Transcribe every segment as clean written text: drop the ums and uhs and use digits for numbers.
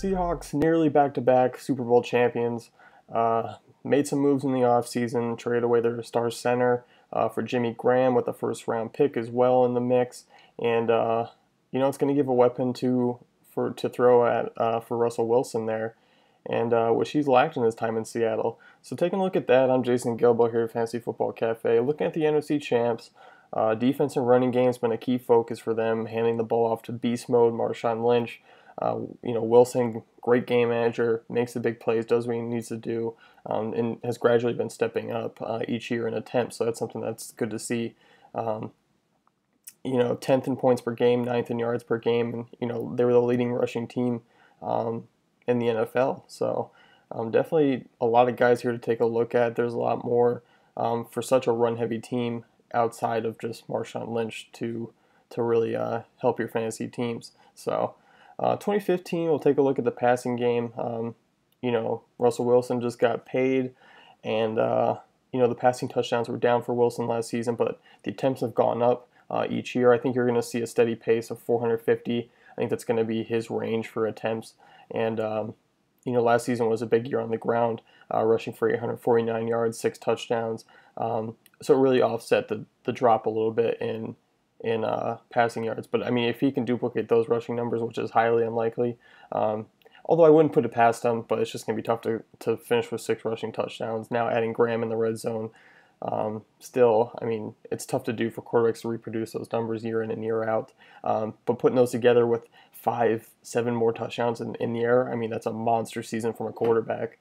Seahawks nearly back-to-back Super Bowl champions. Made some moves in the offseason, traded away their star center for Jimmy Graham with a first-round pick as well in the mix, and it's going to give a weapon to throw at for Russell Wilson there, and which he's lacked in his time in Seattle. So taking a look at that, I'm Jason Gilbo here at Fantasy Football Cafe. Looking at the NFC champs, defense and running game has been a key focus for them, handing the ball off to beast mode Marshawn Lynch. Wilson, great game manager, makes the big plays, does what he needs to do, and has gradually been stepping up each year in attempts. So that's something that's good to see. 10th in points per game, 9th in yards per game, and they were the leading rushing team in the NFL. So definitely a lot of guys here to take a look at. There's a lot more for such a run-heavy team outside of just Marshawn Lynch to really help your fantasy teams. So 2015, we'll take a look at the passing game. Russell Wilson just got paid, and the passing touchdowns were down for Wilson last season, but the attempts have gone up each year. I think you're going to see a steady pace of 450. I think that's going to be his range for attempts. And last season was a big year on the ground, rushing for 849 yards, 6 touchdowns. So it really offset the drop a little bit in passing yards. But I mean, if he can duplicate those rushing numbers, which is highly unlikely, although I wouldn't put it past him, but it's just going to be tough to finish with 6 rushing touchdowns. Now adding Graham in the red zone, still, I mean, it's tough to do for quarterbacks to reproduce those numbers year in and year out. But putting those together with 5-7 more touchdowns in the air, I mean, that's a monster season from a quarterback.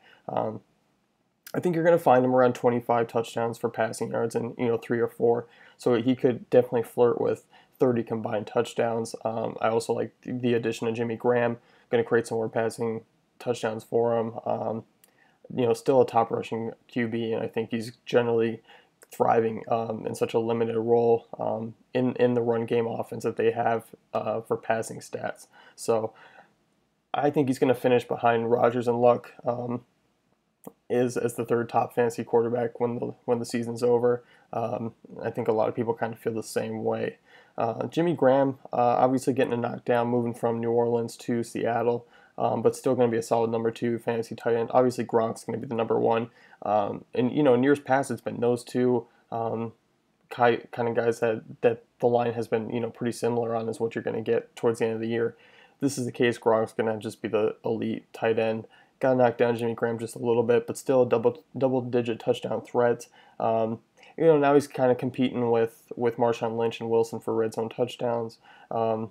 I think you're going to find him around 25 touchdowns for passing yards and 3 or 4. So he could definitely flirt with 30 combined touchdowns. I also like the addition of Jimmy Graham, going to create some more passing touchdowns for him. Still a top rushing QB, and I think he's generally thriving in such a limited role in the run game offense that they have for passing stats. So I think he's going to finish behind Rodgers and Luck as the third top fantasy quarterback when the season's over. I think a lot of people kind of feel the same way. Jimmy Graham, obviously getting a knockdown, moving from New Orleans to Seattle, but still going to be a solid number 2 fantasy tight end. Obviously, Gronk's going to be the number 1. In years past, it's been those two kind of guys that the line has been pretty similar on is what you're going to get towards the end of the year. This is the case. Gronk's going to just be the elite tight end. Got to knock down Jimmy Graham just a little bit, but still a double-digit touchdown threat. Now he's kind of competing with Marshawn Lynch and Wilson for red zone touchdowns. But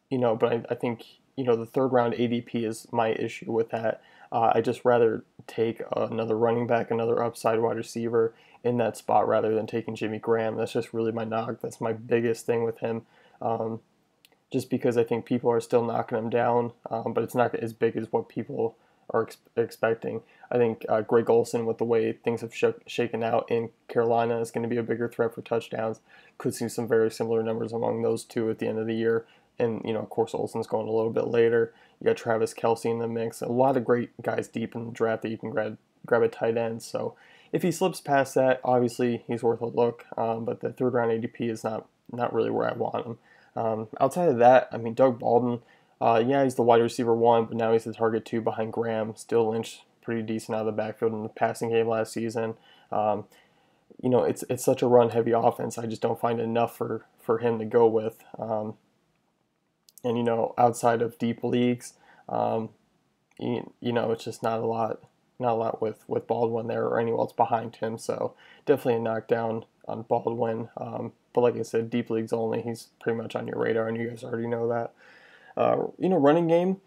I think the third round ADP is my issue with that. I just rather take another running back, another upside wide receiver in that spot rather than taking Jimmy Graham. That's just really my knock. That's my biggest thing with him. Just because I think people are still knocking him down, but it's not as big as what people are expecting. I think Greg Olsen, with the way things have shaken out in Carolina, is going to be a bigger threat for touchdowns. Could see some very similar numbers among those two at the end of the year. And, of course, Olsen's going a little bit later. You got Travis Kelce in the mix. A lot of great guys deep in the draft that you can grab a tight end. So if he slips past that, obviously he's worth a look. But the third round ADP is not really where I want him. Outside of that, I mean, Doug Baldwin, he's the wide receiver 1, but now he's the target 2 behind Graham. Still Lynch pretty decent out of the backfield in the passing game last season. It's such a run-heavy offense. I just don't find enough for him to go with. Outside of deep leagues, it's just not a lot with Baldwin there or anyone else behind him. So definitely a knockdown on Baldwin. But like I said, deep leagues only. He's pretty much on your radar, and you guys already know that. Running game,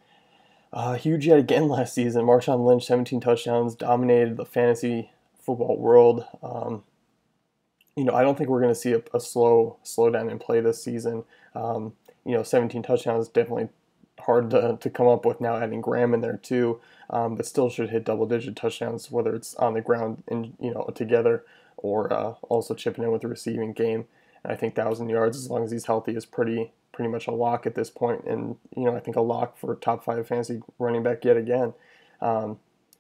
huge yet again last season. Marshawn Lynch, 17 touchdowns, dominated the fantasy football world. I don't think we're going to see a slowdown in play this season. 17 touchdowns, definitely hard to come up with now, adding Graham in there too, but still should hit double-digit touchdowns, whether it's on the ground and together or also chipping in with the receiving game. And I think 1,000 yards, as long as he's healthy, is pretty much a lock at this point, and I think a lock for top 5 fantasy running back yet again. The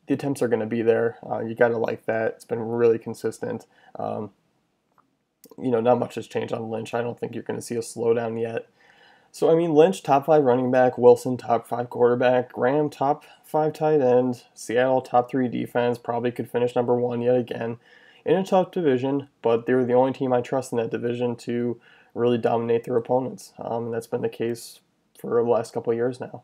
attempts are going to be there. You got to like that. It's been really consistent. Not much has changed on Lynch. I don't think you're going to see a slowdown yet. So, I mean, Lynch, top 5 running back, Wilson, top 5 quarterback, Graham, top 5 tight end, Seattle, top 3 defense, probably could finish number 1 yet again in a tough division, but they were the only team I trust in that division to really dominate their opponents. And that's been the case for the last couple of years now.